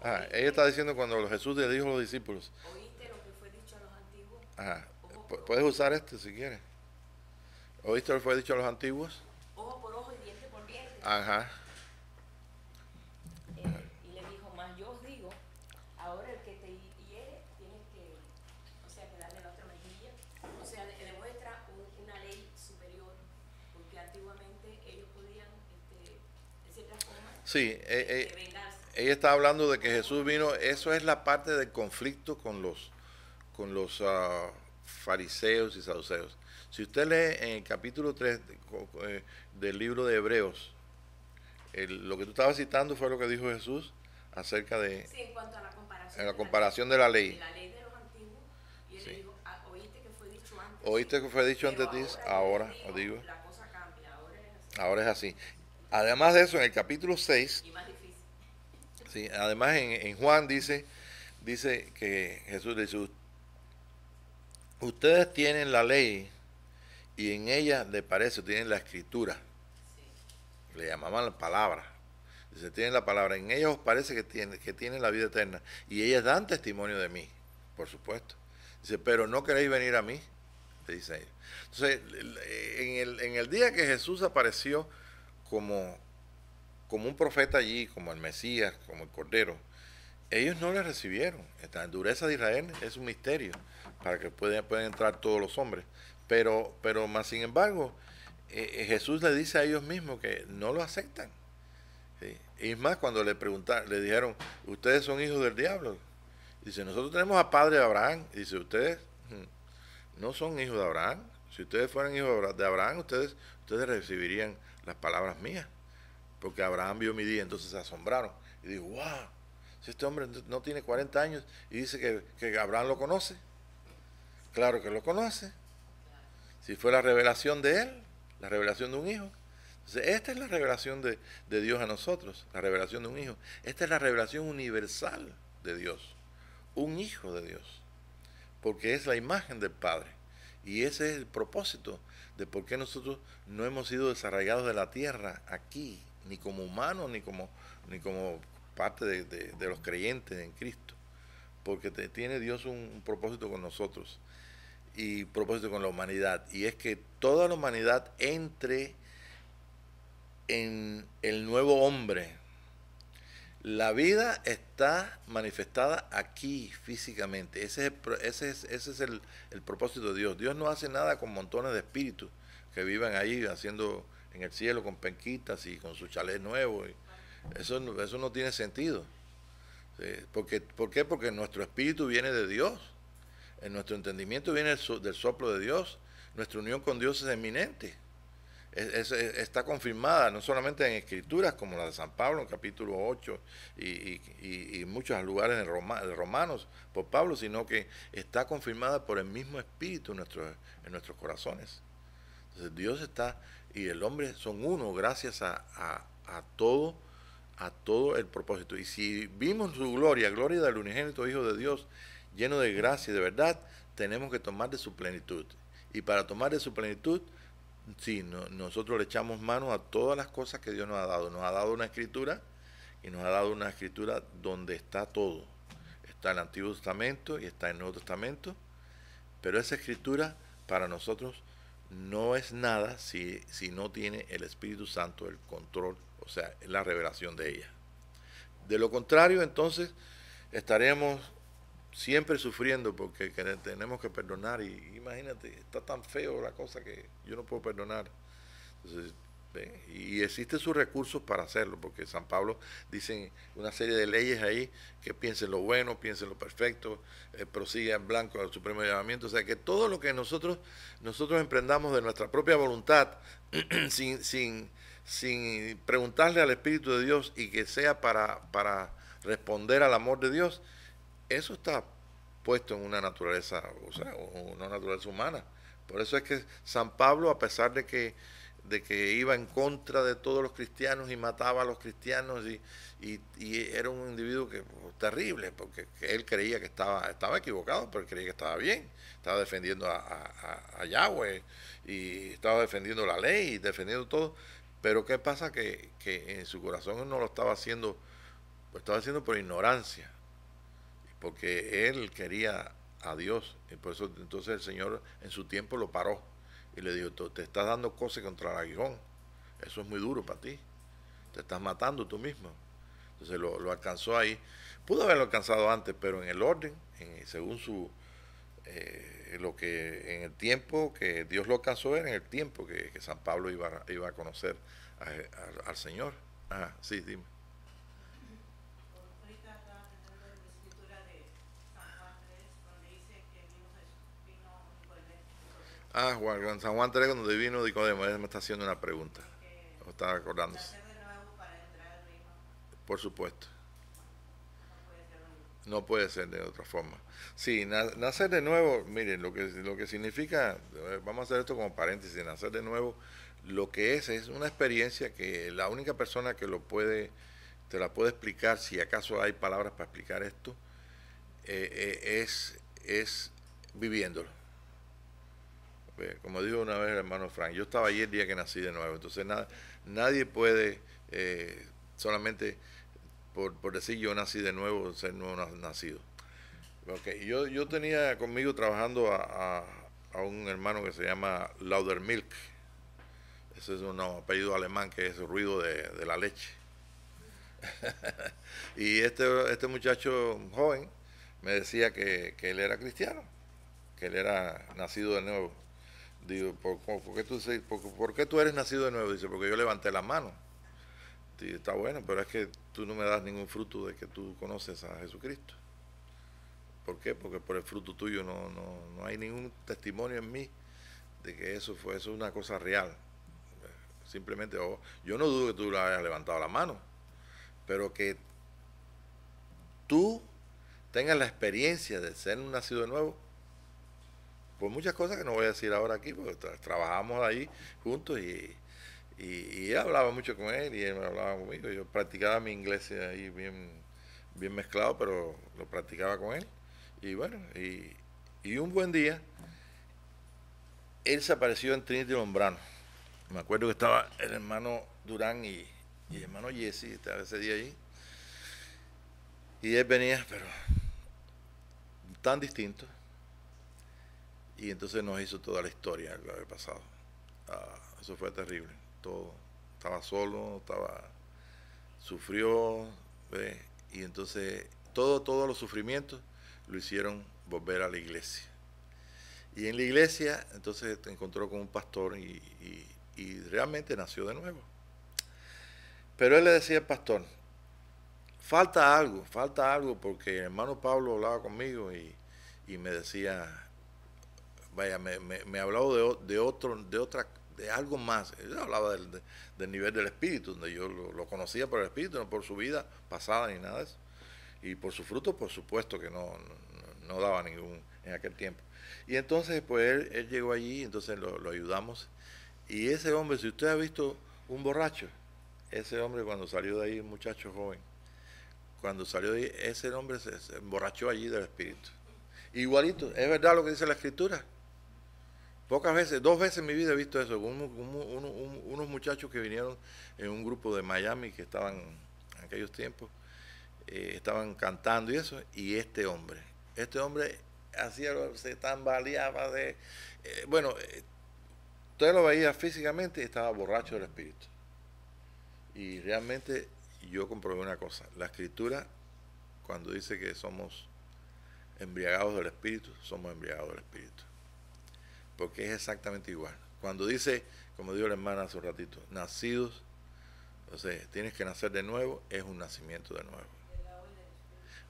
Ella está diciendo cuando Jesús le dijo a los discípulos. ¿Oíste lo que fue dicho a los antiguos? Ajá. Ojo por Puedes ojo. usar este si quieres. ¿Oíste lo que fue dicho a los antiguos? Ojo por ojo y diente por diente. Ajá. Y le dijo, más yo os digo, ahora el que te hiere tienes que, o sea, que darle la otra mejilla. O sea, le demuestra una ley superior, porque antiguamente ellos podían, de cierta forma, Sí, vengarse. ella está hablando de que Jesús vino, eso es la parte del conflicto con los fariseos y saduceos. Si usted lee en el capítulo 3 del libro de Hebreos, lo que tú estabas citando fue lo que dijo Jesús acerca de Sí, en cuanto a la comparación la de la ley, comparación de la de ley. la ley de los antiguos, y él le Sí. dijo, "Ah, oíste que fue dicho antes, sí, Oíste que fue dicho pero antes de ti, ahora yo ahora les os digo, digo, la cosa cambia, ahora es así, ahora es así. Además de eso, en el capítulo 6, y más difícil. sí, además en Juan dice que Jesús dice, ustedes tienen la ley y en ella le parece, tienen la escritura, Sí, le llamaban la palabra. Dice, tienen la palabra, en ella os parece que tienen la vida eterna y ellas dan testimonio de mí, por supuesto. Dice, pero no queréis venir a mí, le dice a ellos. Entonces, en el día que Jesús apareció como, como un profeta allí, como el Mesías, como el Cordero, ellos no le recibieron. Esta dureza de Israel es un misterio para que puedan entrar todos los hombres. Pero más sin embargo, Jesús le dice a ellos mismos que no lo aceptan. ¿Sí? Y es más, cuando le preguntaron, le dijeron, ustedes son hijos del diablo. Dice, nosotros tenemos a padre Abraham. Dice, ustedes no son hijos de Abraham. Si ustedes fueran hijos de Abraham, ustedes recibirían las palabras mías. Porque Abraham vio mi día, entonces se asombraron. Y dijo, wow, si este hombre no tiene 40 años y dice que Abraham lo conoce. Claro que lo conoce. Si fue la revelación de él, la revelación de un hijo. Entonces, esta es la revelación de Dios a nosotros, la revelación de un hijo. Esta es la revelación universal de Dios, un hijo de Dios, porque es la imagen del Padre. Y ese es el propósito de por qué nosotros no hemos sido desarraigados de la tierra aquí, ni como humanos, ni como parte de los creyentes en Cristo, porque tiene Dios un propósito con nosotros y propósito con la humanidad, y es que toda la humanidad entre en el nuevo hombre. La vida está manifestada aquí físicamente. Ese es el propósito de Dios. Dios no hace nada con montones de espíritus que vivan ahí haciendo en el cielo con penquitas y con su chalet nuevo. Eso no tiene sentido. ¿Sí? ¿Por qué? Porque nuestro espíritu viene de Dios. En nuestro entendimiento viene del soplo de Dios. Nuestra unión con Dios es eminente. Está confirmada no solamente en escrituras como la de San Pablo en capítulo 8 y muchos lugares de Romanos por Pablo, sino que está confirmada por el mismo Espíritu en nuestros corazones. Entonces Dios está y el hombre son uno gracias a todo el propósito. Y si vimos su gloria, gloria del unigénito Hijo de Dios, lleno de gracia y de verdad, tenemos que tomar de su plenitud. Y para tomar de su plenitud, sí, nosotros le echamos mano a todas las cosas que Dios nos ha dado. Nos ha dado una escritura y nos ha dado una escritura donde está todo. Está el Antiguo Testamento y está el Nuevo Testamento, pero esa escritura para nosotros no es nada si no tiene el Espíritu Santo el control, o sea, la revelación de ella. De lo contrario, entonces, estaremos siempre sufriendo porque tenemos que perdonar y imagínate, está tan feo la cosa que yo no puedo perdonar. Entonces, y existen sus recursos para hacerlo, porque San Pablo dice una serie de leyes ahí que piensen lo bueno, piensen lo perfecto, prosiga en blanco al supremo llamamiento, o sea que todo lo que nosotros emprendamos de nuestra propia voluntad, sin, sin, sin preguntarle al Espíritu de Dios y que sea para responder al amor de Dios, eso está puesto en una naturaleza, o sea, una naturaleza humana. Por eso es que San Pablo, a pesar de que iba en contra de todos los cristianos y mataba a los cristianos y era un individuo terrible, porque él creía que estaba equivocado, pero creía que estaba bien, estaba defendiendo a Yahweh y estaba defendiendo la ley y defendiendo todo, pero ¿qué pasa? Que en su corazón él no lo estaba haciendo Lo estaba haciendo por ignorancia, porque él quería a Dios, y por eso entonces el Señor en su tiempo lo paró y le dijo, te estás dando cosas contra el aguijón, eso es muy duro para ti, te estás matando tú mismo. Entonces lo alcanzó ahí. Pudo haberlo alcanzado antes, pero en el orden, según su lo que en el tiempo que Dios lo alcanzó, era en el tiempo que San Pablo iba a conocer al Señor. Ah, sí, dime. Ahorita estaba pensando en la escritura de San Juan 3, donde dice que vino Ah, Juan, San Juan 3, donde vino Nicodemo, él me está haciendo una pregunta. O está acordándose. nacer de nuevo para entrar al reino. Por supuesto. No puede ser lo mismo. No puede ser de otra forma. Sí, nacer de nuevo, miren, lo que significa, vamos a hacer esto como paréntesis, nacer de nuevo, lo que es una experiencia que la única persona que te la puede explicar, si acaso hay palabras para explicar esto, es viviéndolo. Como dijo una vez el hermano Frank, yo estaba allí el día que nací de nuevo, entonces nadie puede solamente por decir yo nací de nuevo, ser nuevo nacido. Okay. Yo tenía conmigo trabajando a un hermano que se llama Laudermilk. Ese es un apellido alemán que es el ruido de la leche. Y este muchacho joven me decía que él era cristiano, que él era nacido de nuevo. Digo, ¿por qué tú eres nacido de nuevo? Dice, porque yo levanté la mano. Digo, está bueno, pero es que tú no me das ningún fruto de que tú conoces a Jesucristo. ¿Por qué? Porque por el fruto tuyo no hay ningún testimonio en mí de que eso es una cosa real. Simplemente, yo no dudo que tú le hayas levantado la mano, pero que tú tengas la experiencia de ser un nacido de nuevo, por muchas cosas que no voy a decir ahora aquí, porque trabajamos ahí juntos y él hablaba mucho con él y él me hablaba conmigo. Yo practicaba mi inglés ahí bien mezclado, pero lo practicaba con él. Y bueno, y un buen día, él se apareció en Trinity Lombrano. Me acuerdo que estaba el hermano Durán y el hermano Jesse, estaba ese día allí. Y él venía, pero tan distinto. Y entonces nos hizo toda la historia de lo que había pasado. Eso fue terrible. Todo. Estaba solo, sufrió, ¿ve? Y entonces todos los sufrimientos lo hicieron volver a la iglesia. Y en la iglesia entonces te encontró con un pastor y realmente nació de nuevo. Pero él le decía al pastor, falta algo, porque el hermano Pablo hablaba conmigo y me decía, vaya, me hablaba de algo más. Él hablaba del nivel del espíritu, donde yo lo conocía por el espíritu, no por su vida pasada ni nada de eso. Y por su fruto, por supuesto que no daba ningún en aquel tiempo. Y entonces, pues él llegó allí, entonces lo ayudamos. Y ese hombre, si usted ha visto un borracho, ese hombre cuando salió de ahí, un muchacho joven, cuando salió de ahí, ese hombre se emborrachó allí del espíritu. Igualito, es verdad lo que dice la escritura. Pocas veces, 2 veces en mi vida he visto eso, unos muchachos que vinieron en un grupo de Miami que estaban en aquellos tiempos, estaban cantando y eso, y este hombre se tambaleaba usted lo veía físicamente y estaba borracho del espíritu. Y realmente yo comprobé una cosa, la escritura cuando dice que somos embriagados del espíritu, somos embriagados del espíritu. Porque es exactamente igual. Cuando dice, como dijo la hermana hace un ratito, nacidos, o sea, tienes que nacer de nuevo, es un nacimiento de nuevo.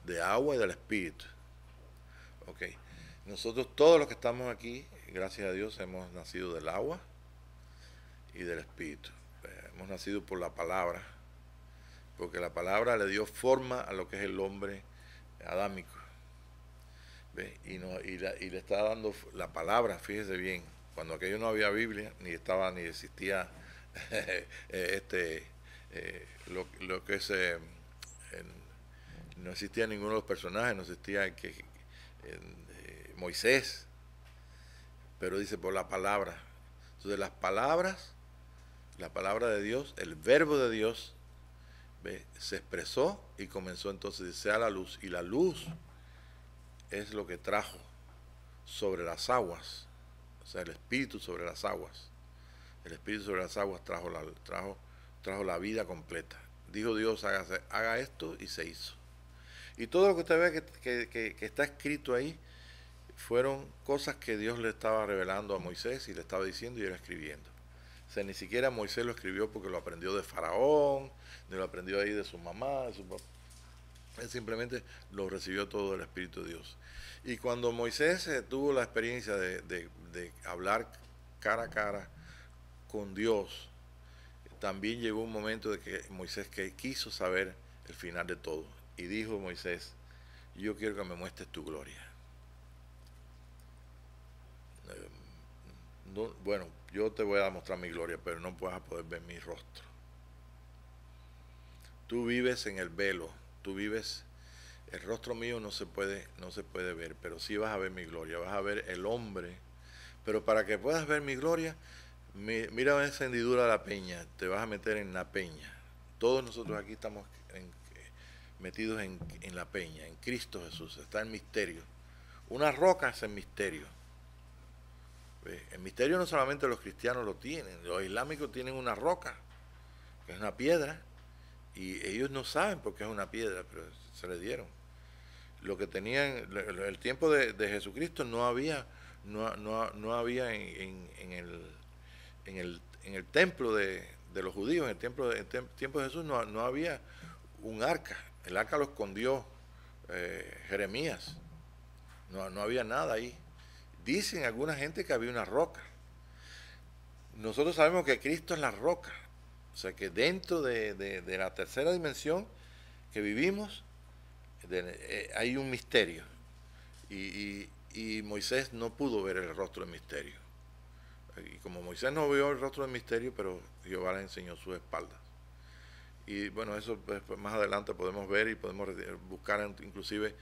De agua y del espíritu. Ok. Nosotros todos los que estamos aquí, gracias a Dios, hemos nacido del agua y del espíritu. Hemos nacido por la palabra, porque la palabra le dio forma a lo que es el hombre adámico. Y le está dando la palabra, fíjese bien, cuando aquello no había Biblia, ni existía lo que es, no existía ninguno de los personajes, no existía Moisés, pero dice por la palabra. Entonces la palabra de Dios, el verbo de Dios, ¿Ve? Se expresó y comenzó entonces, dice, sea la luz. Y la luz es lo que trajo sobre las aguas, o sea, el Espíritu sobre las aguas. El Espíritu sobre las aguas trajo la vida completa. Dijo Dios, haga esto, y se hizo. Y todo lo que usted ve que está escrito ahí fueron cosas que Dios le estaba revelando a Moisés y le estaba diciendo y él escribiendo. O sea, ni siquiera Moisés lo escribió porque lo aprendió de Faraón, ni lo aprendió ahí de su mamá, de su papá. Él simplemente lo recibió todo del Espíritu de Dios. Y cuando Moisés tuvo la experiencia de hablar cara a cara con Dios, también llegó un momento de que Moisés quiso saber el final de todo. Y dijo Moisés, yo quiero que me muestres tu gloria. No, bueno, yo te voy a mostrar mi gloria, pero no vas a poder ver mi rostro. Tú vives en el velo, tú vives, el rostro mío no se puede ver, pero sí vas a ver mi gloria, vas a ver el hombre. Pero para que puedas ver mi gloria, mira esa hendidura de la peña, te vas a meter en la peña. Todos nosotros aquí estamos metidos en la peña, en Cristo Jesús, está el misterio. Una roca es el misterio. El misterio no solamente los cristianos lo tienen, los islámicos tienen una roca, que es una piedra, y ellos no saben por qué es una piedra, pero se le dieron. Lo que tenían, el tiempo de Jesucristo no había en el templo de los judíos, en el tiempo de Jesús no había un arca. El arca lo escondió Jeremías. No había nada ahí. Dicen alguna gente que había una roca. Nosotros sabemos que Cristo es la roca. O sea que dentro de la tercera dimensión que vivimos hay un misterio. Y Moisés no pudo ver el rostro del misterio. Y como Moisés no vio el rostro del misterio, pero Jehová le enseñó sus espaldas. Y bueno, eso más adelante podemos ver y podemos buscar inclusive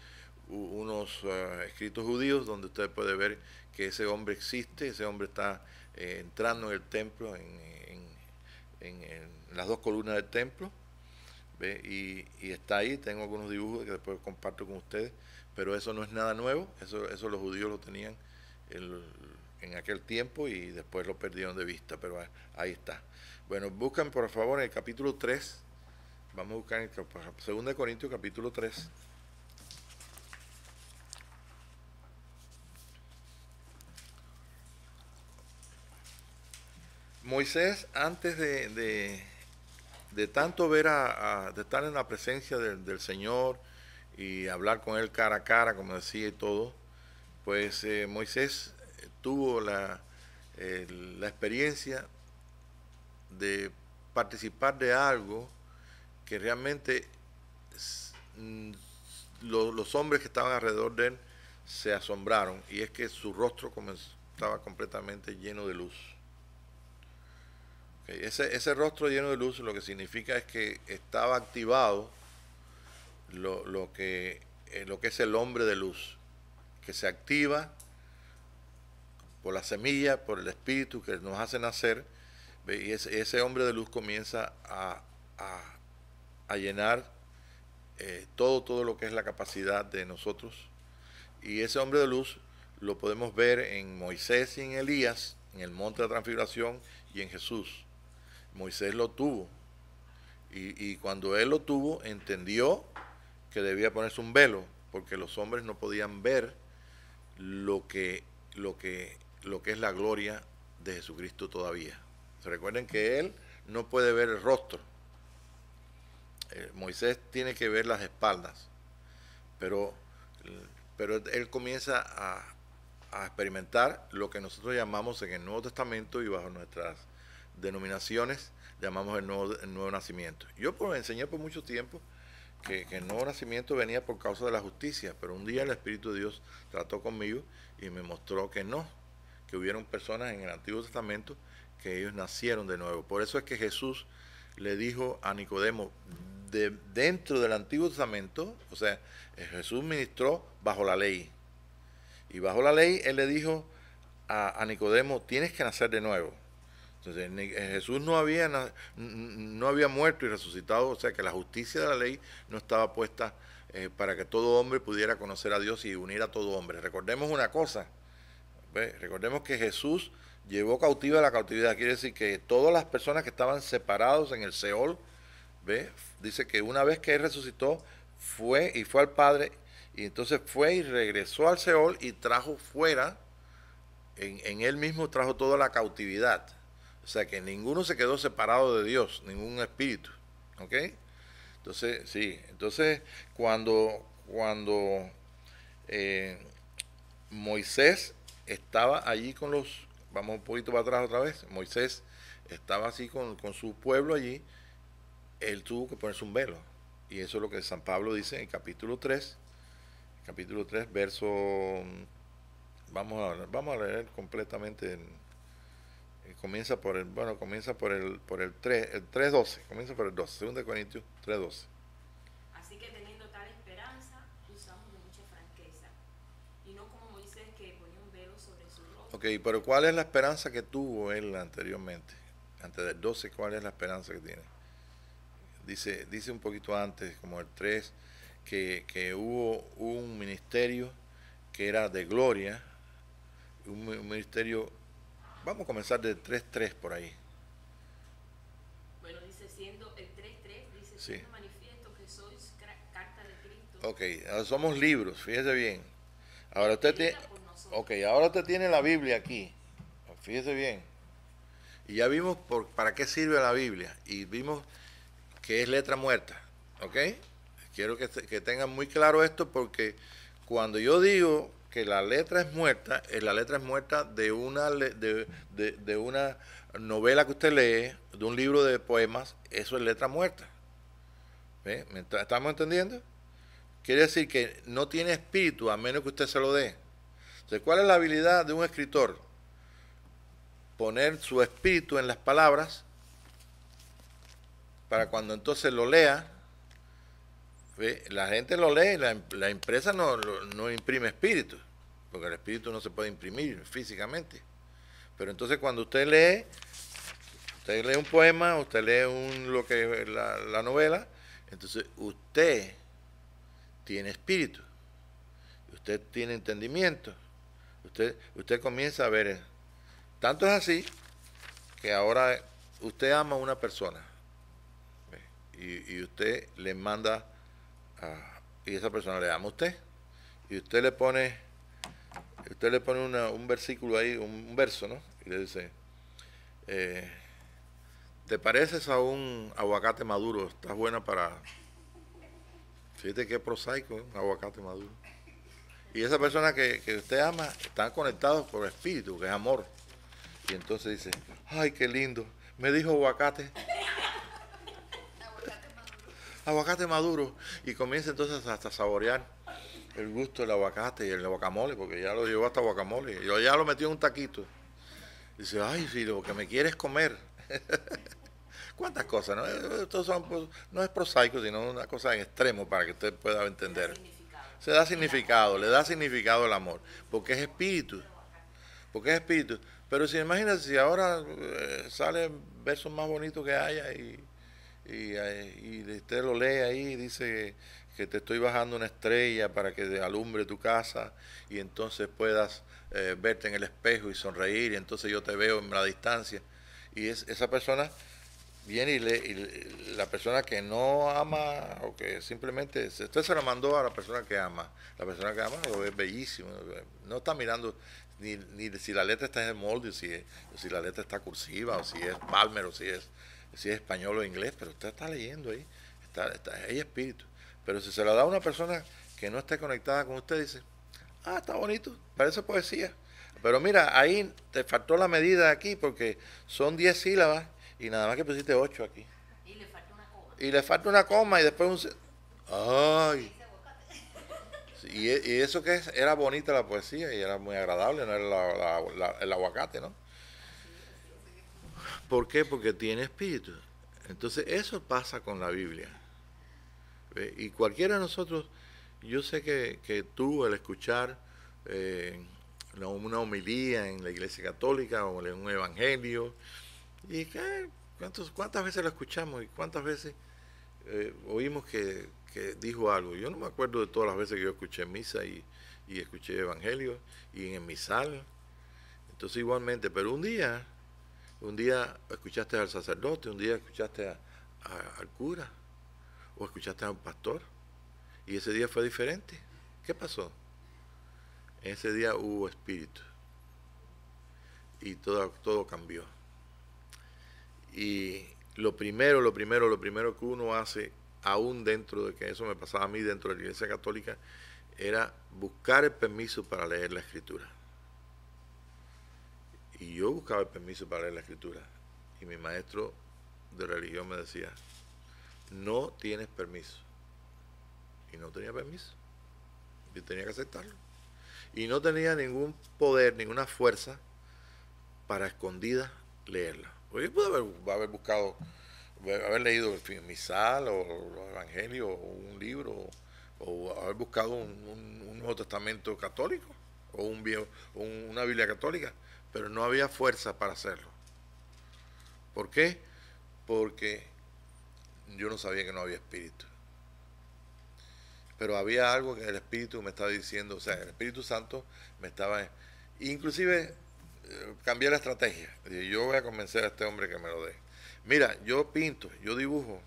unos escritos judíos donde usted puede ver que ese hombre existe, ese hombre está entrando en el templo, en las dos columnas del templo, ¿ve? Y está ahí. Tengo algunos dibujos que después comparto con ustedes, pero eso no es nada nuevo, eso los judíos lo tenían en aquel tiempo y después lo perdieron de vista, pero ahí está. Bueno, buscan por favor en el capítulo 3, vamos a buscar en el 2 Corintios capítulo 3. Moisés, antes de tanto ver de estar en la presencia del Señor y hablar con él cara a cara, como decía y todo, pues Moisés tuvo la experiencia de participar de algo que realmente los hombres que estaban alrededor de él se asombraron, y es que su rostro estaba completamente lleno de luz. Ese rostro lleno de luz lo que significa es que estaba activado lo que es el hombre de luz, que se activa por la semilla, por el espíritu que nos hace nacer, y ese hombre de luz comienza a llenar todo lo que es la capacidad de nosotros. Y ese hombre de luz lo podemos ver en Moisés y en Elías, en el monte de la transfiguración, y en Jesús. Moisés lo tuvo, y cuando él lo tuvo entendió que debía ponerse un velo, porque los hombres no podían ver lo que es la gloria de Jesucristo todavía. Se recuerden que él no puede ver el rostro. Moisés tiene que ver las espaldas, pero él comienza a experimentar lo que nosotros llamamos en el Nuevo Testamento y bajo nuestras denominaciones llamamos el nuevo nacimiento. Yo enseñé por mucho tiempo que el nuevo nacimiento venía por causa de la justicia, pero un día el Espíritu de Dios trató conmigo y me mostró que no, que hubieron personas en el Antiguo Testamento que ellos nacieron de nuevo. Por eso es que Jesús le dijo a Nicodemo, dentro del Antiguo Testamento, o sea, Jesús ministró bajo la ley, y bajo la ley él le dijo a Nicodemo, tienes que nacer de nuevo. Entonces Jesús no había, no había muerto y resucitado, o sea que la justicia de la ley no estaba puesta para que todo hombre pudiera conocer a Dios y unir a todo hombre. Recordemos una cosa, ¿ve? Recordemos que Jesús llevó cautiva la cautividad, quiere decir que todas las personas que estaban separados en el Seol, ¿ve? Dice que una vez que Él resucitó, fue al Padre, y entonces fue y regresó al Seol y trajo fuera, en Él mismo trajo toda la cautividad. O sea que ninguno se quedó separado de Dios, ningún espíritu. ¿Ok? Entonces, sí, entonces cuando Moisés estaba allí con los, vamos un poquito para atrás otra vez, Moisés estaba así con su pueblo allí, él tuvo que ponerse un velo. Y eso es lo que San Pablo dice en capítulo 3, verso, vamos a leer completamente, comienza por el 3, el 3:12, comienza por el 12, 2 Corintios 3:12. Así que teniendo tal esperanza, usamos de mucha franqueza, y no como Moisés que ponía un velo sobre su rostro. Ok, pero ¿cuál es la esperanza que tuvo él anteriormente? Antes del 12, ¿cuál es la esperanza que tiene? Dice un poquito antes, como el 3, que hubo un ministerio que era de gloria, un ministerio, vamos a comenzar del 3:3 por ahí. Bueno, dice siendo el 3:3, dice Sí. siendo manifiesto que sois carta de Cristo. Ok, ahora somos libros, fíjese bien. Ahora usted tiene, escrita por nosotros. ok, ahora usted tiene la Biblia aquí, fíjese bien. Y ya vimos para qué sirve la Biblia, y vimos que es letra muerta, ¿ok? Quiero que tengan muy claro esto, porque cuando yo digo que la letra es muerta de una de una novela que usted lee, de un libro de poemas, eso es letra muerta. ¿Ve? ¿Estamos entendiendo? Quiere decir que no tiene espíritu a menos que usted se lo dé. Entonces, ¿cuál es la habilidad de un escritor? Poner su espíritu en las palabras para cuando entonces lo lea, ¿ve? La gente lo lee, la empresa no imprime espíritu, porque el espíritu no se puede imprimir físicamente. Pero entonces cuando usted lee un poema, usted lee lo que es la novela, entonces usted tiene espíritu, usted tiene entendimiento, usted comienza a ver. Tanto es así que ahora usted ama a una persona, y usted le manda y esa persona le ama a usted, y usted le pone un versículo ahí, un verso, ¿no? Y le dice, ¿te pareces a un aguacate maduro? Estás buena para... Fíjate qué prosaico, un aguacate maduro. Y esa persona que usted ama, están conectados por espíritu, que es amor. Y entonces dice, ay, qué lindo, me dijo aguacate. Aguacate maduro, y comienza entonces hasta a saborear el gusto del aguacate y el guacamole, porque ya lo llevó hasta guacamole, yo ya lo metió en un taquito. Dice, ay, si lo que me quieres comer. ¿Cuántas cosas? ¿No? Estos son, no es prosaico, sino una cosa en extremo para que usted pueda entender. Se da significado, le da significado al amor, porque es espíritu. Pero si imagínate, si ahora salen versos más bonitos que haya y usted lo lee ahí, dice que te estoy bajando una estrella para que alumbre tu casa, y entonces puedas verte en el espejo y sonreír, y entonces yo te veo en la distancia, y esa persona viene y la persona que no ama, o que simplemente usted se la mandó a la persona que ama lo ve bellísimo, no está mirando ni si la letra está en el molde, si la letra está cursiva, o si es Palmer, o si es español o inglés, pero usted está leyendo ahí, hay espíritu. Pero si se la da a una persona que no esté conectada con usted, dice, está bonito, parece poesía. Pero mira, ahí te faltó la medida aquí, porque son 10 sílabas y nada más que pusiste 8 aquí. Y le falta una coma. Y le falta una coma y después un... ¡Ay! Y eso que era bonita la poesía y era muy agradable, no era el aguacate, ¿no? ¿Por qué? Porque tiene espíritu. Entonces eso pasa con la Biblia. ¿Ve? Y cualquiera de nosotros, yo sé que tú al escuchar una homilía en la Iglesia Católica o en un evangelio, ¿Y qué? ¿Cuántas veces lo escuchamos y cuántas veces oímos que dijo algo? Yo no me acuerdo de todas las veces que yo escuché misa y escuché evangelio y en el misal. Entonces igualmente, pero un día escuchaste al sacerdote, un día escuchaste al cura o escuchaste a un pastor y ese día fue diferente. ¿Qué pasó? En ese día hubo espíritu y todo cambió. Y lo primero que uno hace, aún dentro de que eso me pasaba a mí dentro de la Iglesia Católica, era buscar el permiso para leer la Escritura. Y yo buscaba el permiso para leer la Escritura. Y mi maestro de religión me decía, no tienes permiso. Y no tenía permiso. Yo tenía que aceptarlo. Y no tenía ningún poder, ninguna fuerza para escondida leerla. Porque yo pude haber buscado, haber leído el misal o los evangelios o un libro o haber buscado un Nuevo Testamento católico o una Biblia católica, pero no había fuerza para hacerlo. ¿Por qué? Porque yo no sabía que no había espíritu. Pero había algo que el Espíritu me estaba diciendo, o sea, el Espíritu Santo me estaba... Inclusive cambié la estrategia. Yo voy a convencer a este hombre que me lo dé. Mira, yo pinto, yo dibujo.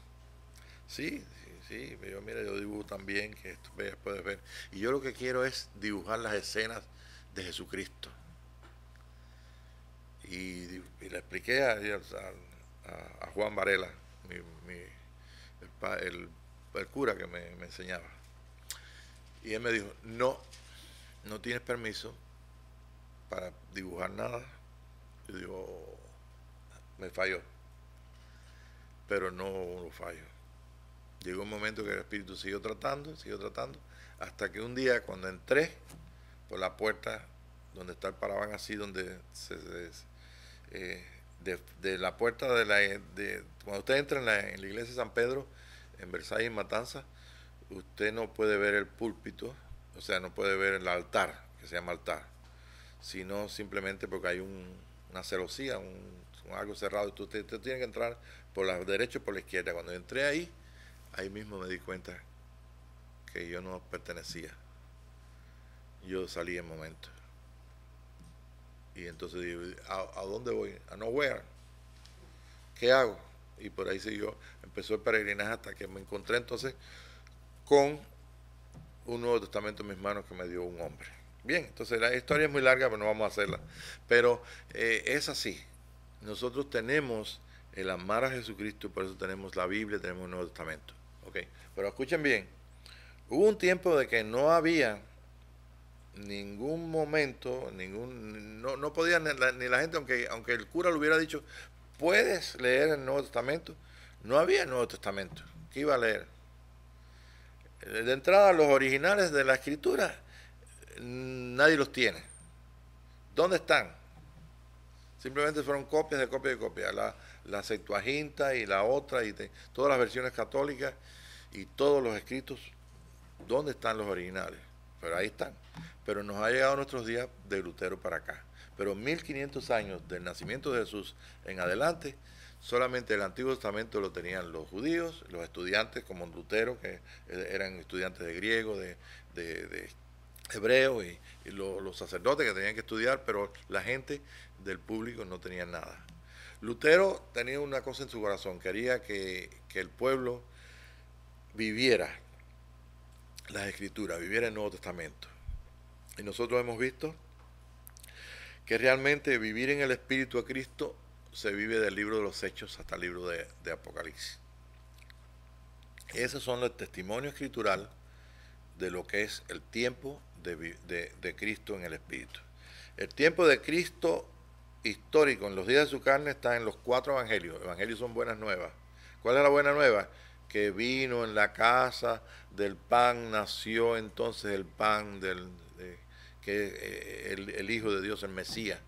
Sí, yo dibujo también, que esto puedes ver. Y yo lo que quiero es dibujar las escenas de Jesucristo. Y le expliqué a Juan Varela, el cura que me enseñaba. Y él me dijo, no tienes permiso para dibujar nada. Yo digo, me falló. Pero no lo fallo. Llegó un momento que el espíritu siguió tratando, hasta que un día cuando entré por la puerta donde está el paraván así, donde de la puerta cuando usted entra en la iglesia de San Pedro, en Versalles, en Matanzas, usted no puede ver el púlpito, o sea, no puede ver el altar, que se llama altar, sino simplemente porque hay una celosía, algo cerrado. Usted tiene que entrar por la derecha y por la izquierda. Cuando entré ahí mismo me di cuenta que yo no pertenecía. Yo salí en momento. Y entonces digo, ¿a dónde voy? ¿A nowhere? ¿Qué hago? Y por ahí siguió, empezó el peregrinaje hasta que me encontré entonces con un Nuevo Testamento en mis manos que me dio un hombre. Bien, entonces la historia es muy larga, pero no vamos a hacerla. Pero es así. Nosotros tenemos el amar a Jesucristo, por eso tenemos la Biblia, tenemos el Nuevo Testamento. ¿Okay? Pero escuchen bien, hubo un tiempo de que no había ningún momento, no podía ni la gente, aunque el cura le hubiera dicho, puedes leer el Nuevo Testamento, no había Nuevo Testamento. ¿Qué iba a leer? De entrada, los originales de la Escritura, nadie los tiene. ¿Dónde están? Simplemente fueron copias de copias de copias. La Septuaginta y la otra, y todas las versiones católicas y todos los escritos. ¿Dónde están los originales? Pero ahí están. Pero nos ha llegado a nuestros días de Lutero para acá. Pero 1500 años del nacimiento de Jesús en adelante, solamente el Antiguo Testamento lo tenían los judíos, los estudiantes como Lutero, que eran estudiantes de griego, de hebreo, y los sacerdotes que tenían que estudiar, pero la gente del público no tenía nada. Lutero tenía una cosa en su corazón, quería que el pueblo viviera las Escrituras, viviera el Nuevo Testamento. Y nosotros hemos visto que realmente vivir en el Espíritu de Cristo se vive del libro de los Hechos hasta el libro de Apocalipsis. Esos son los testimonios escritural de lo que es el tiempo de Cristo en el Espíritu. El tiempo de Cristo histórico en los días de su carne está en los 4 evangelios. Evangelios son buenas nuevas. ¿Cuál es la buena nueva? Que vino en la casa del pan, nació entonces el pan el Hijo de Dios, el Mesías,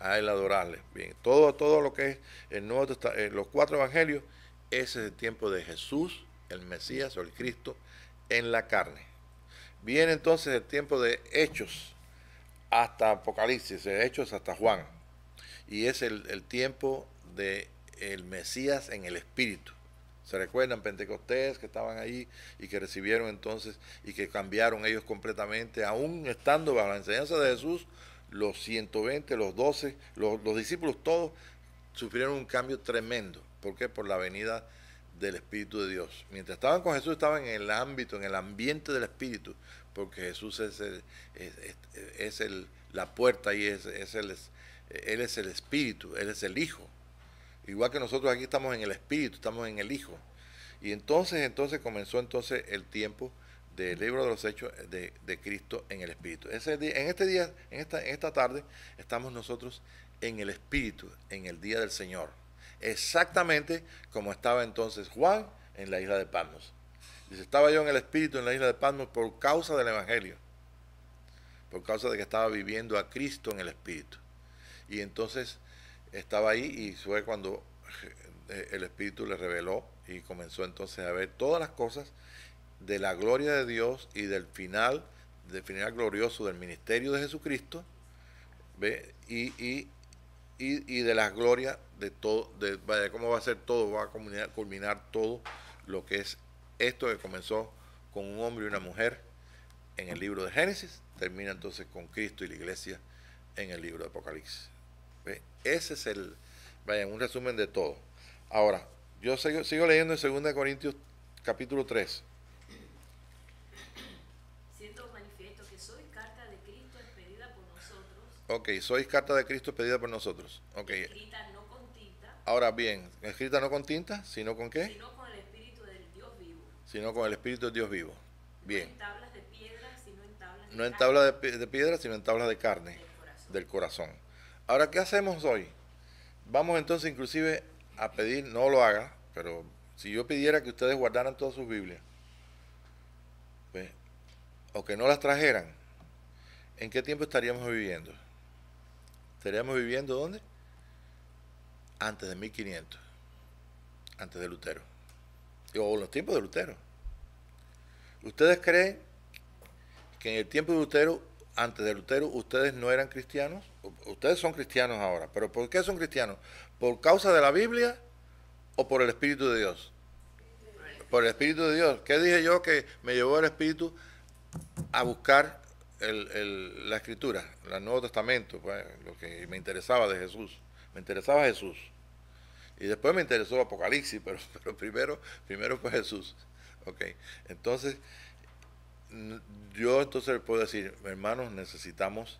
a él adorarle. Bien, todo lo que es el Nuevo Testamento, los 4 evangelios, ese es el tiempo de Jesús, el Mesías o el Cristo en la carne. Viene entonces el tiempo de Hechos hasta Apocalipsis, de Hechos hasta Juan, y es el tiempo de el Mesías en el Espíritu. ¿Se recuerdan Pentecostés que estaban ahí y que recibieron entonces y que cambiaron ellos completamente, aún estando bajo la enseñanza de Jesús? Los 120, los 12, los discípulos todos sufrieron un cambio tremendo. ¿Por qué? Por la venida del Espíritu de Dios. Mientras estaban con Jesús, estaban en el ámbito, en el ambiente del Espíritu, porque Jesús es la puerta y Él es el Espíritu, Él es el Hijo. Igual que nosotros aquí estamos en el Espíritu, estamos en el Hijo. Y entonces comenzó el tiempo del libro de los Hechos de Cristo en el Espíritu. En esta tarde, estamos nosotros en el Espíritu, en el día del Señor. Exactamente como estaba entonces Juan en la isla de Patmos. Dice, estaba yo en el Espíritu en la isla de Patmos por causa del Evangelio. Por causa de que estaba viviendo a Cristo en el Espíritu. Y entonces estaba ahí y fue cuando el Espíritu le reveló y comenzó entonces a ver todas las cosas de la gloria de Dios y del final glorioso del ministerio de Jesucristo, ¿ve? Y de las glorias de todo, de cómo va a ser todo, va a culminar todo lo que es esto que comenzó con un hombre y una mujer en el libro de Génesis, termina entonces con Cristo y la iglesia en el libro de Apocalipsis. ¿Ve? Ese es un resumen de todo. Ahora, yo sigo leyendo en 2 Corintios capítulo 3. Siendo manifiesto que soy carta de Cristo expedida por nosotros. Ok, sois carta de Cristo expedida por nosotros. Okay. Escrita no con tinta. Ahora bien, escrita no con tinta, sino con ¿qué? Sino con el Espíritu del Dios vivo. Sino con el Espíritu del Dios vivo. Bien. No en tablas de piedra, sino en tablas de No en carne. tablas de piedra, sino en tablas de carne, del corazón. Ahora, ¿qué hacemos hoy? Vamos entonces inclusive a pedir, no lo haga, pero si yo pidiera que ustedes guardaran todas sus Biblias, ¿ve? O que no las trajeran, ¿en qué tiempo estaríamos viviendo? ¿Estaríamos viviendo dónde? Antes de 1500, antes de Lutero, o en los tiempos de Lutero. ¿Ustedes creen que en el tiempo de Lutero, antes de Lutero, ustedes no eran cristianos? Ustedes son cristianos ahora, pero ¿por qué son cristianos? ¿Por causa de la Biblia o por el Espíritu de Dios? Por el Espíritu de Dios. ¿Qué dije yo que me llevó el Espíritu a buscar la Escritura, el Nuevo Testamento? Pues, lo que me interesaba de Jesús. Me interesaba Jesús. Y después me interesó Apocalipsis, pero primero fue Jesús. Okay. Entonces, yo puedo decir, hermanos, necesitamos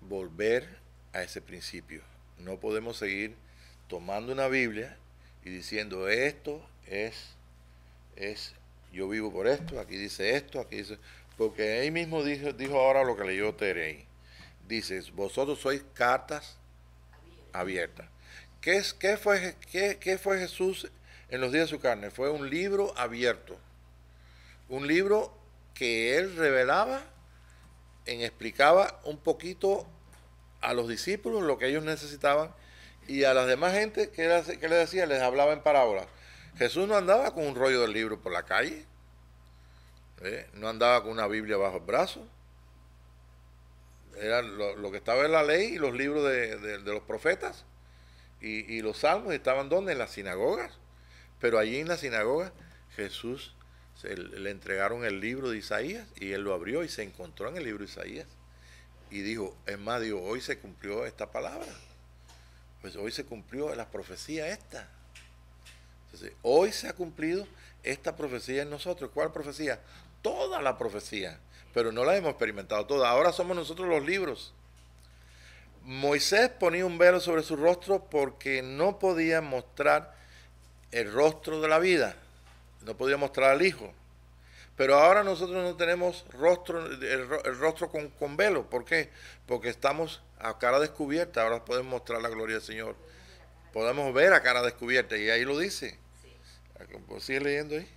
volver a ese principio. No podemos seguir tomando una Biblia y diciendo esto es yo vivo por esto, aquí dice, porque ahí mismo dijo ahora lo que leyó Terey. Dice, vosotros sois cartas abiertas. ¿Qué fue Jesús en los días de su carne? Fue un libro abierto. Un libro que él revelaba, explicaba un poquito a los discípulos lo que ellos necesitaban y a las demás gente que le decía, les hablaba en parábolas. Jesús no andaba con un rollo del libro por la calle, no andaba con una Biblia bajo el brazo. Era lo que estaba en la ley y los libros de los profetas y los salmos estaban ¿dónde? En las sinagogas. Pero allí en la sinagoga Jesús le entregaron el libro de Isaías y él lo abrió y se encontró en el libro de Isaías y dijo, hoy se cumplió esta palabra, pues hoy se cumplió la profecía esta. Entonces, hoy se ha cumplido esta profecía en nosotros. ¿Cuál profecía? Toda la profecía, pero no la hemos experimentado toda. Ahora somos nosotros los libros. Moisés ponía un velo sobre su rostro porque no podía mostrar el rostro de la vida, no podía mostrar al Hijo. Pero ahora nosotros no tenemos el rostro con velo. ¿Por qué? Porque estamos a cara descubierta. Ahora podemos mostrar la gloria del Señor. Podemos ver a cara descubierta. Y ahí lo dice. ¿Sigue leyendo ahí?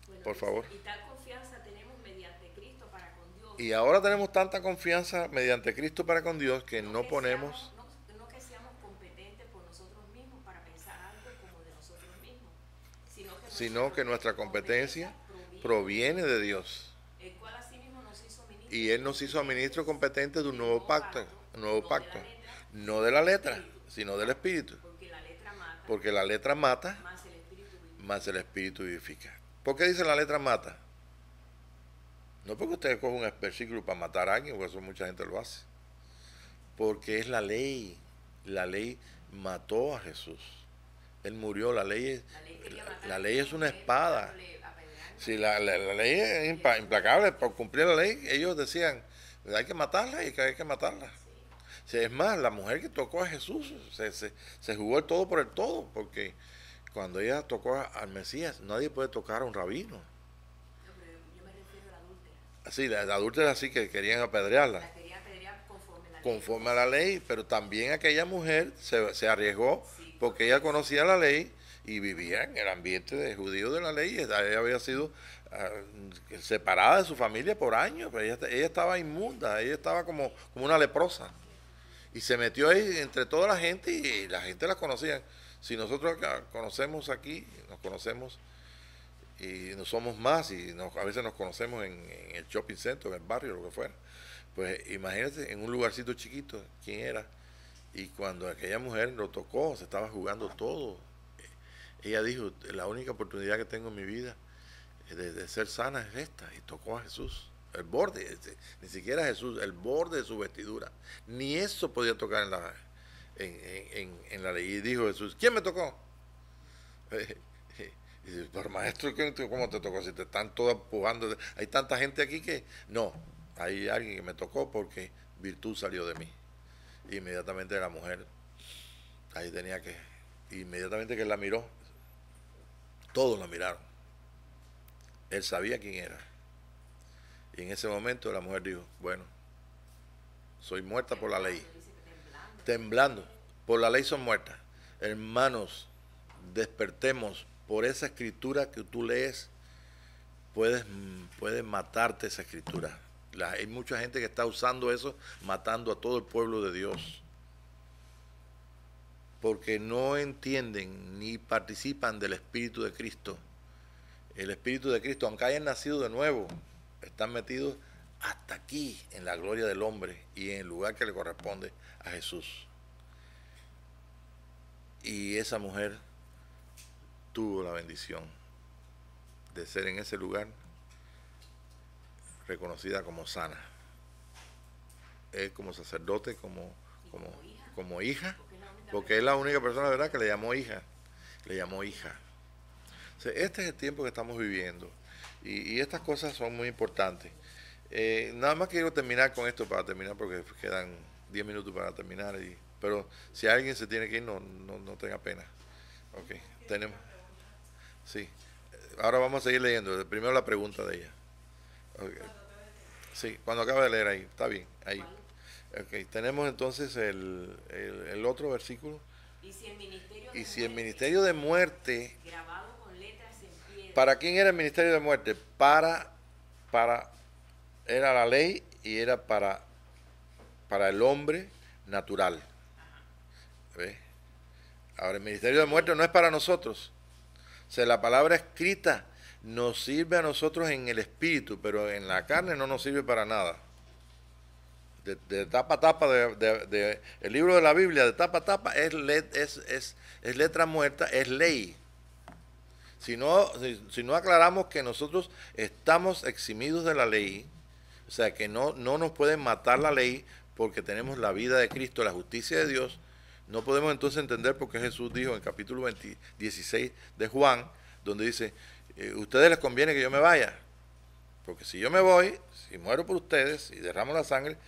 Bueno, por favor. Y tal confianza tenemos mediante Cristo para con Dios. Y ahora tenemos tanta confianza mediante Cristo para con Dios que no ponemos... No que seamos competentes por nosotros mismos para pensar algo como de nosotros mismos, sino que nuestra competencia proviene de Dios. El cual asimismo nos hizo ministros. Y Él nos hizo ministros competentes de un nuevo pacto, no de la letra. sino del Espíritu. Porque la letra mata, Porque la letra mata, más el espíritu vive. más el Espíritu vivifica. ¿Por qué dice la letra mata? No porque usted coge un versículo para matar a alguien, porque eso mucha gente lo hace. Porque es la ley. La ley mató a Jesús. Él murió. La ley es, La ley quería matar la a ley es Jesús, una espada. dándole apedreando. Si la ley es implacable, por cumplir la ley, ellos decían, hay que matarla y que hay que matarla. Si es más, la mujer que tocó a Jesús se jugó el todo por el todo, porque cuando ella tocó al Mesías, nadie puede tocar a un rabino. No, pero yo me refiero a la adúltera. Así, la adúltera así que querían apedrearla, La quería apedrear conforme la ley. conforme a la ley, pero también aquella mujer se arriesgó porque ella conocía la ley y vivía en el ambiente de judío de la ley. Ella había sido separada de su familia por años, pero ella estaba inmunda, ella estaba como una leprosa. Y se metió ahí entre toda la gente y la gente la conocía. Si nosotros acá conocemos aquí, nos conocemos y no somos más y a veces nos conocemos en el shopping center, en el barrio, lo que fuera. Pues imagínate en un lugarcito chiquito quién era. Y cuando aquella mujer lo tocó, se estaba jugando todo. Ella dijo, la única oportunidad que tengo en mi vida de ser sana es esta. Y tocó a Jesús. El borde, ni siquiera Jesús, el borde de su vestidura. Ni eso podía tocar en la ley. Y dijo Jesús, ¿quién me tocó? Y dice, pero maestro, ¿cómo te tocó? Si te están todos empujando. Hay tanta gente aquí que... No, hay alguien que me tocó porque virtud salió de mí. Inmediatamente la mujer, ahí tenía que... Inmediatamente que él la miró, todos la miraron. Él sabía quién era. Y en ese momento la mujer dijo, bueno, soy muerta por la ley. Temblando. Por la ley son muertas. Hermanos, despertemos por esa escritura que tú lees. Puedes matarte esa escritura. Hay mucha gente que está usando eso, matando a todo el pueblo de Dios. Porque no entienden ni participan del Espíritu de Cristo. El Espíritu de Cristo, aunque hayan nacido de nuevo, están metidos hasta aquí en la gloria del hombre y en el lugar que le corresponde a Jesús. Y esa mujer tuvo la bendición de ser en ese lugar reconocida como sana. Él como sacerdote, como hija, porque es la única persona, ¿verdad?, que le llamó hija. Le llamó hija. O sea, este es el tiempo que estamos viviendo. Y estas cosas son muy importantes. Nada más quiero terminar con esto para terminar, porque quedan 10 minutos para terminar. Pero si alguien se tiene que ir, no tenga pena. Ok, tenemos. Sí. Ahora vamos a seguir leyendo. Primero la pregunta de ella. Okay. Sí, cuando acabe de leer ahí. Está bien, ahí. Ok, tenemos entonces el otro versículo. Y si el ministerio de muerte, grabado con letras en piedra. ¿para quién era el ministerio de muerte? Era la ley y era para el hombre natural. ¿Ves? Ahora, el ministerio de muerte no es para nosotros. O sea, la palabra escrita nos sirve a nosotros en el espíritu, pero en la carne no nos sirve para nada. De tapa a tapa, el libro de la Biblia, de tapa a tapa, es letra muerta, es ley. Si no aclaramos que nosotros estamos eximidos de la ley, o sea, que no nos pueden matar la ley porque tenemos la vida de Cristo, la justicia de Dios, no podemos entonces entender por qué Jesús dijo en el capítulo 16 de Juan, donde dice, ustedes les conviene que yo me vaya, porque si yo me voy, si muero por ustedes y derramo la sangre,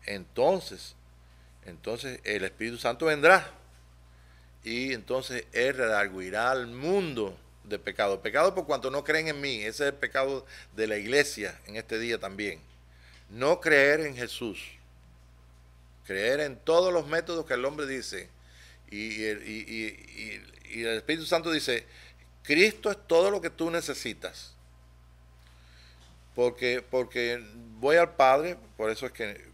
entonces el Espíritu Santo vendrá y entonces Él redarguirá al mundo de pecado. Pecado por cuanto no creen en mí. Ese es el pecado de la iglesia en este día también. No creer en Jesús. Creer en todos los métodos que el hombre dice. Y el Espíritu Santo dice, Cristo es todo lo que tú necesitas. Porque voy al Padre, por eso es que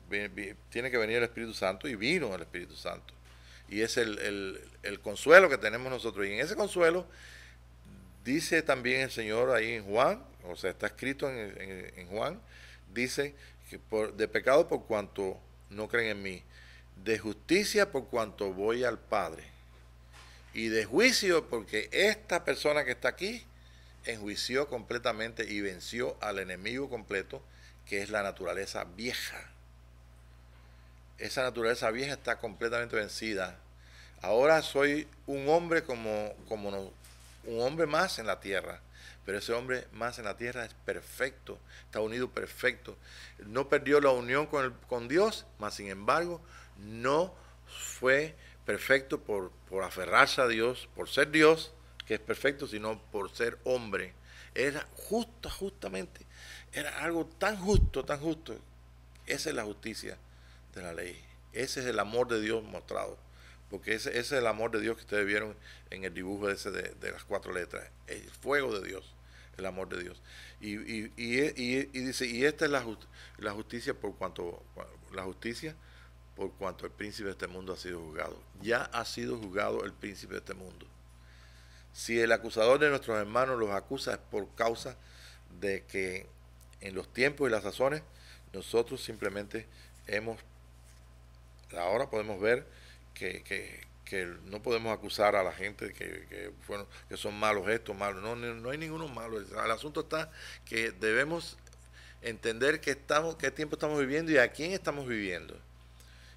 tiene que venir el Espíritu Santo, y vino el Espíritu Santo. Y es el consuelo que tenemos nosotros. Y en ese consuelo dice también el Señor ahí en Juan, o sea, está escrito en Juan, dice que de pecado por cuanto no creen en mí. de justicia por cuanto voy al Padre, y de juicio porque esta persona que está aquí enjuició completamente y venció al enemigo completo, que es la naturaleza vieja. Esa naturaleza vieja está completamente vencida. Ahora soy un hombre un hombre más en la tierra, pero ese hombre más en la tierra es perfecto, está unido perfecto. No perdió la unión con Dios, mas sin embargo no fue perfecto por aferrarse a Dios, por ser Dios, que es perfecto, sino por ser hombre. Era justamente, era algo tan justo, tan justo. Esa es la justicia de la ley. Ese es el amor de Dios mostrado. Porque ese es el amor de Dios que ustedes vieron en el dibujo ese de las 4 letras. El fuego de Dios, el amor de Dios. Y dice, y esta es la justicia por cuanto el príncipe de este mundo ha sido juzgado. Ya ha sido juzgado el príncipe de este mundo. Si el acusador de nuestros hermanos los acusa es por causa de que en los tiempos y las sazones nosotros simplemente ahora podemos ver que no podemos acusar a la gente que son malos estos, malos. No hay ninguno malo. El asunto está que debemos entender qué tiempo estamos viviendo y a quién estamos viviendo.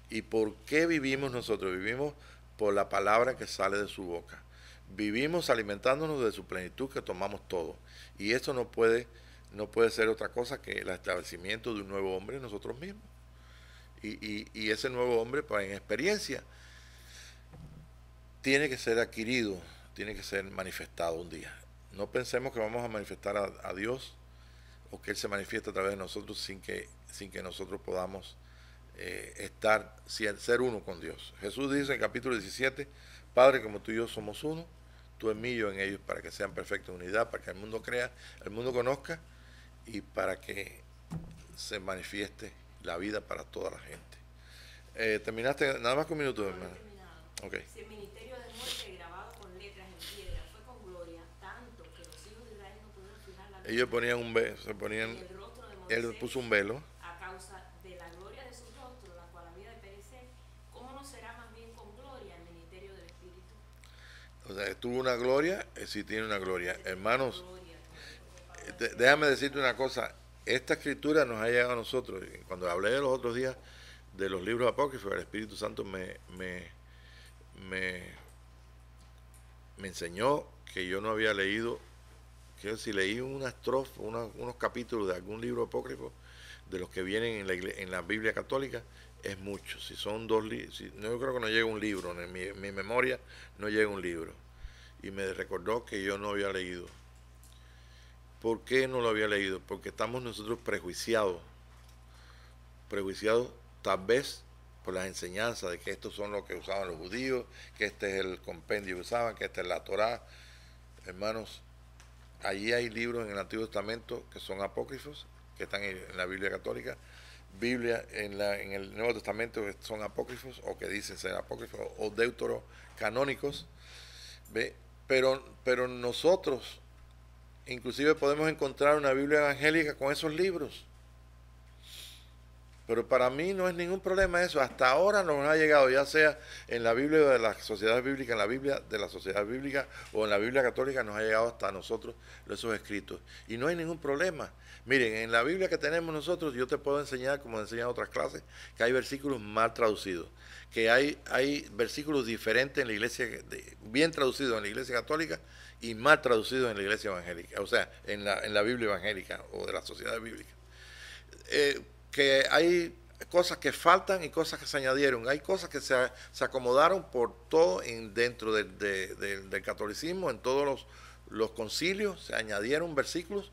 ¿Y por qué vivimos nosotros? Vivimos por la palabra que sale de su boca. Vivimos alimentándonos de su plenitud que tomamos todo. Y eso no puede ser otra cosa que el establecimiento de un nuevo hombre en nosotros mismos. Y ese nuevo hombre, pues, en experiencia, tiene que ser adquirido, tiene que ser manifestado un día. No pensemos que vamos a manifestar a Dios o que Él se manifieste a través de nosotros sin que nosotros podamos ser uno con Dios. Jesús dice en capítulo 17, Padre, como tú y yo somos uno, tú en mí y yo en ellos, para que sean perfectos en unidad, para que el mundo crea, el mundo conozca y para que se manifieste la vida para toda la gente. ¿Terminaste? Nada más que un minuto, hermano. Okay. Si el ministerio de muerte grabado con letras en piedra fue con gloria, tanto que los hijos de Israel no pudieron fijar la Ellos ponían un velo, el rostro de Moisés, él puso un velo. A causa de la gloria de su rostro, la cual había de perecer, ¿cómo no será más bien con gloria el ministerio del Espíritu? O sea, tuvo una gloria, sí tiene una gloria. Hermanos, déjame decirte una cosa, esta escritura nos ha llegado a nosotros. Cuando hablé los otros días de los libros apócrifos, el Espíritu Santo me enseñó que yo no había leído, que si leí una estrofa, unos capítulos de algún libro apócrifo, de los que vienen en la Biblia católica, es mucho. Si son 2 libros, yo creo que no llega un libro, en mi memoria no llega un libro. Y me recordó que yo no había leído. ¿Por qué no lo había leído? Porque estamos nosotros prejuiciados tal vez por las enseñanzas de que estos son los que usaban los judíos, que este es el compendio que usaban, que esta es la Torá. Hermanos, allí hay libros en el Antiguo Testamento que son apócrifos, que están en la Biblia católica, Biblia en el Nuevo Testamento que son apócrifos o que dicen ser apócrifos o deuterocanónicos, ¿ve? Pero nosotros inclusive podemos encontrar una Biblia evangélica con esos libros. Pero para mí no es ningún problema eso. Hasta ahora nos ha llegado, ya sea en la Biblia de la Sociedad Bíblica, en la Biblia de la Sociedad Bíblica o en la Biblia Católica, nos ha llegado hasta nosotros esos escritos. Y no hay ningún problema. Miren, en la Biblia que tenemos nosotros, yo te puedo enseñar, como he enseñado en otras clases, que hay versículos mal traducidos. Que hay versículos diferentes en la iglesia, bien traducidos en la iglesia católica y mal traducidos en la iglesia evangélica. O sea, en la Biblia evangélica o de la Sociedad Bíblica. Que hay cosas que faltan y cosas que se añadieron. Hay cosas que se acomodaron por todo dentro del catolicismo, en todos los concilios, se añadieron versículos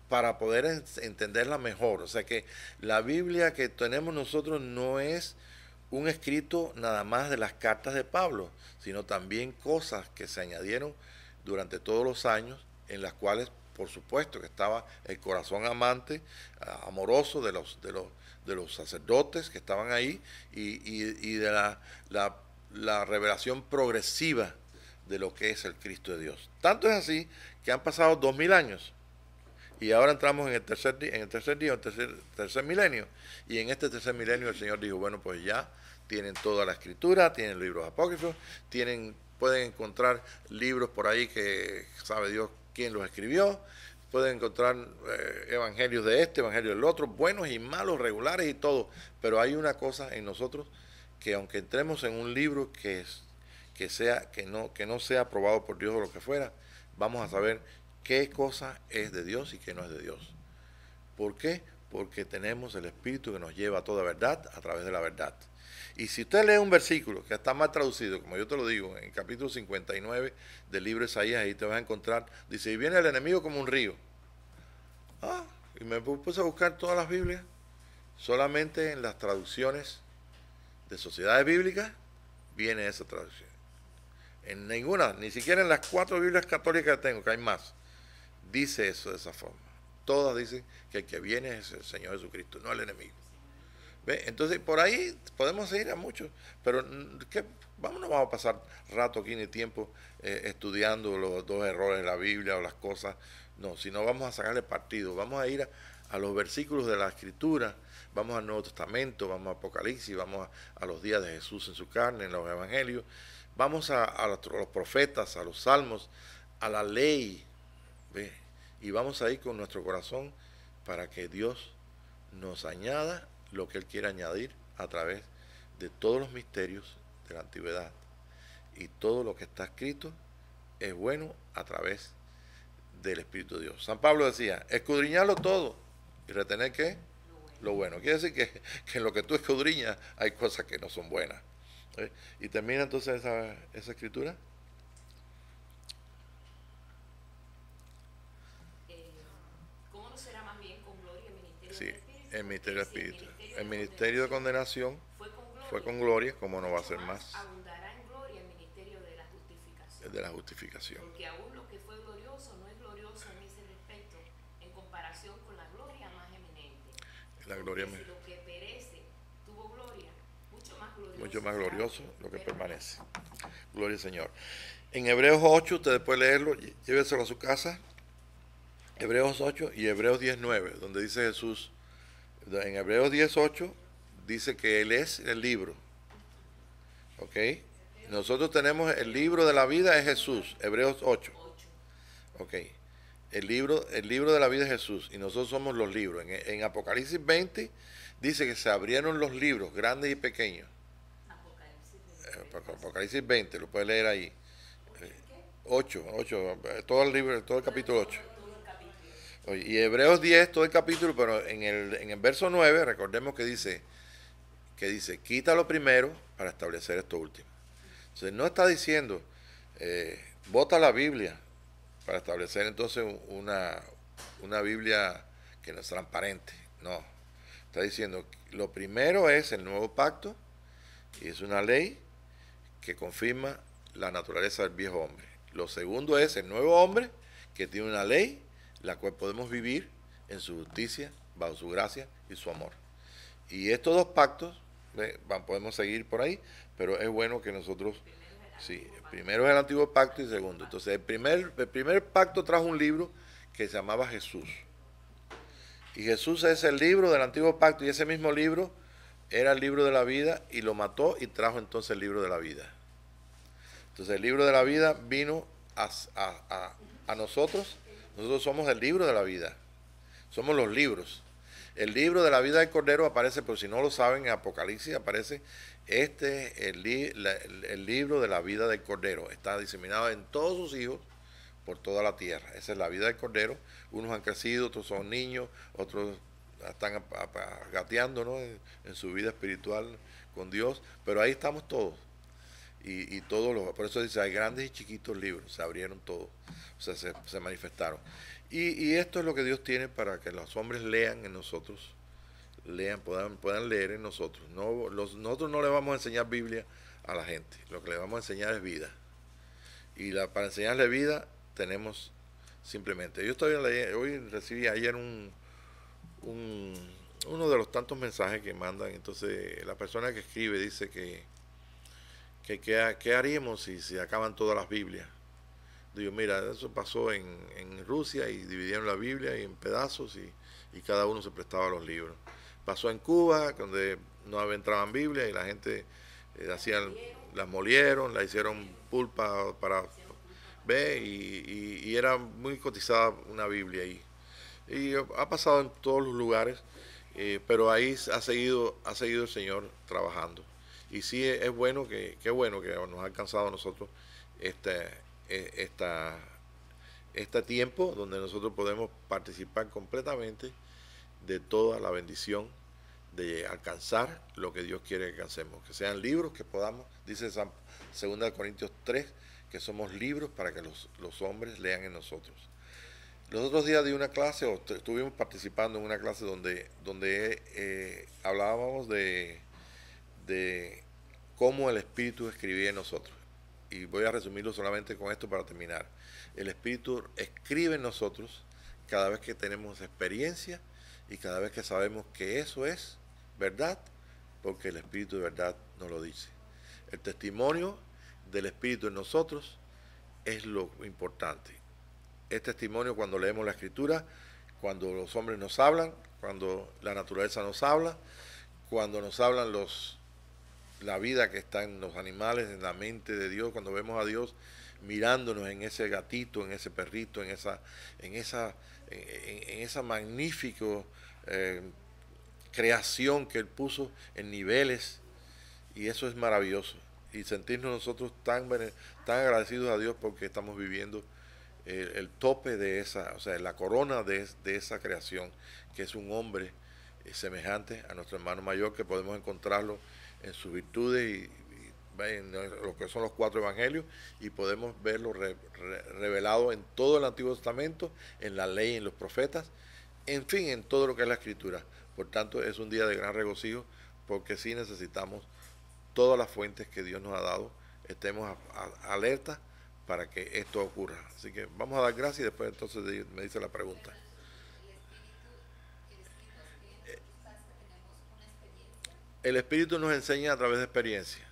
para poder entenderla mejor. O sea que la Biblia que tenemos nosotros no es un escrito nada más de las cartas de Pablo, sino también cosas que se añadieron durante todos los años, en las cuales por supuesto que estaba el corazón amoroso de los sacerdotes que estaban ahí y de la revelación progresiva de lo que es el Cristo de Dios. Tanto es así que han pasado 2000 años y ahora entramos en el tercer milenio, y en este tercer milenio el Señor dijo, bueno, pues ya tienen toda la escritura, tienen libros apócrifos, pueden encontrar libros por ahí que sabe Dios quién los escribió, pueden encontrar evangelios de este, evangelios del otro, buenos y malos, regulares y todo, pero hay una cosa en nosotros que aunque entremos en un libro que no sea aprobado por Dios o lo que fuera, vamos a saber qué cosa es de Dios y qué no es de Dios. ¿Por qué? Porque tenemos el Espíritu que nos lleva a toda verdad a través de la verdad. Y si usted lee un versículo que está mal traducido, como yo te lo digo, en el capítulo 59 del libro de Isaías, ahí te vas a encontrar, dice, y viene el enemigo como un río. Y me puse a buscar todas las Biblias, solamente en las traducciones de sociedades bíblicas viene esa traducción. En ninguna, ni siquiera en las 4 Biblias católicas que tengo, que hay más, dice eso de esa forma. Todas dicen que el que viene es el Señor Jesucristo, no el enemigo. ¿Ve? Entonces, por ahí podemos seguir a muchos, pero no vamos a pasar rato aquí ni tiempo estudiando los 2 errores de la Biblia o las cosas. No, sino vamos a sacarle partido, vamos a ir a los versículos de la Escritura, vamos al Nuevo Testamento, vamos a Apocalipsis, vamos a los días de Jesús en su carne, en los Evangelios, vamos a los profetas, a los salmos, a la ley, ¿ve? Y vamos a ir con nuestro corazón para que Dios nos añada lo que Él quiere añadir a través de todos los misterios de la antigüedad. Y todo lo que está escrito es bueno a través del Espíritu de Dios. San Pablo decía, escudriñarlo todo y retener ¿qué? Lo bueno. Quiere decir que en lo que tú escudriñas hay cosas que no son buenas. Y termina entonces esa escritura. ¿Cómo no será más bien con gloria el ministerio Sí, del Espíritu? el ministerio del Espíritu. El ministerio de condenación fue con gloria, como no va a ser más. Abundará en gloria el ministerio de la justificación. De la justificación. Porque aún lo que fue glorioso no es glorioso en ese respecto en comparación con la gloria más eminente. La gloria si lo que perece tuvo gloria, mucho más glorioso lo que permanece. Gloria al Señor. En Hebreos 8, ustedes pueden leerlo, lléveselo a su casa. Hebreos 8 y Hebreos 10:9, donde dice Jesús, en Hebreos 10:8 dice que Él es el libro. ¿Ok? Nosotros tenemos el libro de la vida es Jesús, Hebreos 8. Ok. El libro de la vida es Jesús y nosotros somos los libros. En Apocalipsis 20 dice que se abrieron los libros, grandes y pequeños. Apocalipsis 20, lo puedes leer ahí. 8, todo el libro, todo el capítulo 8. Y Hebreos 10, todo el capítulo, pero en el verso 9, recordemos que dice, quita lo primero para establecer esto último. Entonces no está diciendo, bota la Biblia para establecer entonces una Biblia que no es transparente. No, está diciendo, lo primero es el nuevo pacto, y es una ley que confirma la naturaleza del viejo hombre. Lo segundo es el nuevo hombre, que tiene una ley, la cual podemos vivir en su justicia, bajo su gracia y su amor. Y estos 2 pactos, podemos seguir por ahí, pero es bueno que nosotros, sí, el primero es el antiguo pacto y el segundo. Entonces el primer pacto trajo un libro que se llamaba Jesús. Y Jesús es el libro del antiguo pacto y ese mismo libro era el libro de la vida y lo mató y trajo entonces el libro de la vida. Entonces el libro de la vida vino a nosotros. Nosotros somos el libro de la vida. Somos los libros. El libro de la vida del Cordero aparece, por si no lo saben, en Apocalipsis aparece el libro de la vida del Cordero. Está diseminado en todos sus hijos por toda la tierra. Esa es la vida del Cordero. Unos han crecido, otros son niños, otros están gateando, ¿no? en su vida espiritual con Dios. Pero ahí estamos todos. Y todos por eso dice, hay grandes y chiquitos libros, se abrieron todos, o sea, se manifestaron. Y esto es lo que Dios tiene para que los hombres lean en nosotros, puedan leer en nosotros. Nosotros no le vamos a enseñar Biblia a la gente, lo que le vamos a enseñar es vida. Y para enseñarle vida tenemos simplemente, hoy recibí ayer uno de los tantos mensajes que mandan, entonces la persona que escribe dice ¿qué haríamos si se acaban todas las Biblias? Digo, mira, eso pasó en Rusia y dividieron la Biblia en pedazos y cada uno se prestaba los libros. pasó en Cuba, donde no entraban Biblia y la gente las molieron, la hicieron pulpa para ver y era muy cotizada una Biblia ahí. Y ha pasado en todos los lugares, pero ahí ha seguido el Señor trabajando. Y sí es bueno qué bueno que nos ha alcanzado a nosotros este tiempo donde nosotros podemos participar completamente de toda la bendición de alcanzar lo que Dios quiere que alcancemos, que sean libros que podamos, dice 2 Corintios 3, que somos libros para que los hombres lean en nosotros. Los otros días di una clase, o estuvimos participando en una clase donde hablábamos de cómo el Espíritu escribía en nosotros. Y voy a resumirlo solamente con esto para terminar. El Espíritu escribe en nosotros cada vez que tenemos experiencia y cada vez que sabemos que eso es verdad, porque el Espíritu de verdad nos lo dice. El testimonio del Espíritu en nosotros es lo importante. Es testimonio cuando leemos la Escritura, cuando los hombres nos hablan, cuando la naturaleza nos habla, cuando nos hablan la vida que está en los animales, en la mente de Dios, cuando vemos a Dios mirándonos en ese gatito, en ese perrito, en esa magnífica creación que Él puso en niveles, y eso es maravilloso. Y sentirnos nosotros tan agradecidos a Dios porque estamos viviendo el tope de esa, o sea, la corona de esa creación, que es un hombre semejante a nuestro hermano mayor, que podemos encontrarlo en sus virtudes y en lo que son los 4 evangelios, y podemos verlo revelado en todo el Antiguo Testamento, en la ley, en los profetas, en fin, en todo lo que es la Escritura. Por tanto, es un día de gran regocijo, porque sí necesitamos todas las fuentes que Dios nos ha dado, estemos alerta para que esto ocurra. Así que vamos a dar gracias y después entonces me dice la pregunta. El Espíritu nos enseña a través de experiencia.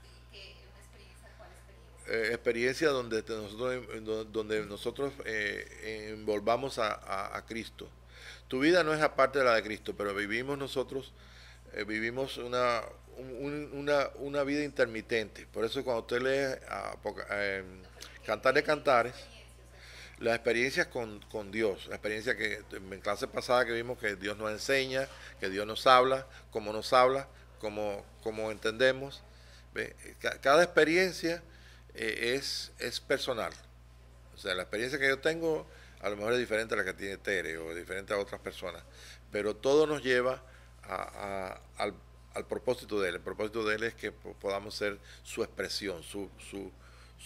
Experiencia donde nosotros envolvamos a Cristo. Tu vida no es aparte de la de Cristo, pero vivimos nosotros, vivimos una vida intermitente. Por eso cuando usted lee Cantar de Cantares, las experiencias con Dios, la experiencia que en clase pasada que vimos que Dios nos enseña, que Dios nos habla, cómo entendemos. ¿Ve? Cada experiencia es personal. O sea, la experiencia que yo tengo a lo mejor es diferente a la que tiene Tere o diferente a otras personas, pero todo nos lleva al propósito de Él. El propósito de Él es que podamos ser su expresión, su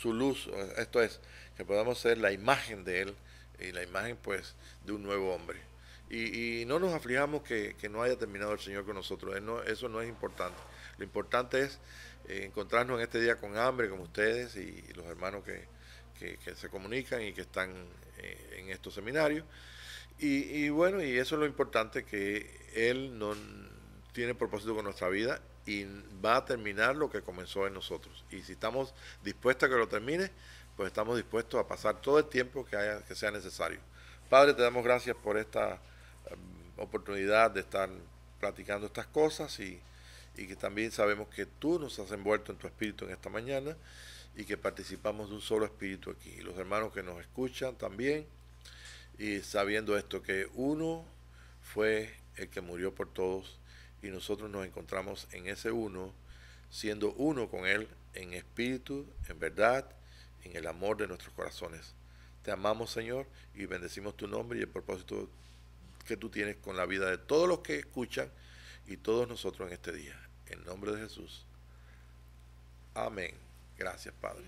luz, esto es, que podamos ser la imagen de Él y la imagen pues de un nuevo hombre. Y no nos aflijamos que no haya terminado el Señor con nosotros, eso no es importante. Lo importante es encontrarnos en este día con hambre como ustedes y los hermanos que se comunican y que están en estos seminarios. Y bueno, y eso es lo importante, que Él no tiene propósito con nuestra vida y va a terminar lo que comenzó en nosotros. Y si estamos dispuestos a que lo termine, pues estamos dispuestos a pasar todo el tiempo que sea necesario. Padre, te damos gracias por esta oportunidad de estar platicando estas cosas y que también sabemos que tú nos has envuelto en tu espíritu en esta mañana y que participamos de un solo espíritu aquí. Y los hermanos que nos escuchan también, y sabiendo esto, que uno fue el que murió por todos y nosotros nos encontramos en ese uno, siendo uno con Él en espíritu, en verdad, en el amor de nuestros corazones. Te amamos, Señor, y bendecimos tu nombre y el propósito que tú tienes con la vida de todos los que escuchan y todos nosotros en este día. En nombre de Jesús. Amén. Gracias, Padre.